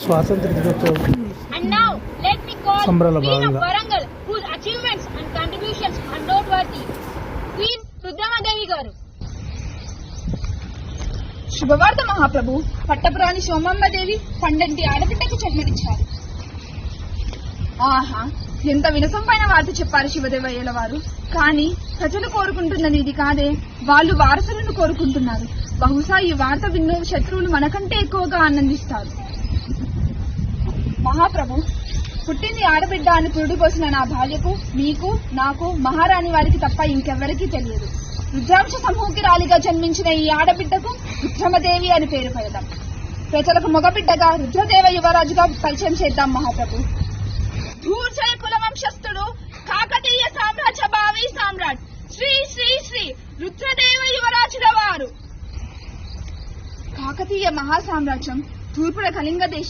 స్వాతంత్ర దినోత్సవం సంబరాల భాగంగా Warangal whose achievements and contributions are noteworthy. Queen Rudramadevi గారు. శుభవార్త మహాప్రభు. పట్టపురాణి సోమమ్మదేవి పండంటి ఆడబిడ్డకు జన్మనిచ్చారు. ఆహా, ఎంత వినసంపైన వార్త చెప్పారు శివదేవయ్యల వారు. కానీ ప్రజలు కోరుకుంటున్నది ఇది కాదే, వాళ్ళు వారసులను కోరుకుంటున్నారు. బహుశా ఈ వార్త విన్న శత్రువులు మనకంటే ఎక్కువగా ఆనందిస్తారు. మహాప్రభు, పుట్టింది ఆడబిడ్డ అని పురుడుపోసిన నా భార్యకు, మీకు, నాకు, మహారాణి వారికి తప్ప ఇంకెవ్వరికీ తెలియదు. రుద్రాంశ సమూహిరాలిగా జన్మించిన ఈ ఆడబిడ్డకు రుద్రమదేవి అని పేరు పెడదాం. ప్రజలకు మగబిడ్డగా రుద్రదేవ యువరాజుగా పరిచయం చేద్దాం మహాప్రభు. ధూర్జయ కుల వంశస్థుడు, కాకతీయ సామ్రాజ్య భావి సామ్రాట్ శ్రీ శ్రీ శ్రీ రుద్రదేవ యువరాజుల వారు. కాకతీయ మహాసామ్రాజ్యం తూర్పున కళింగ దేశం,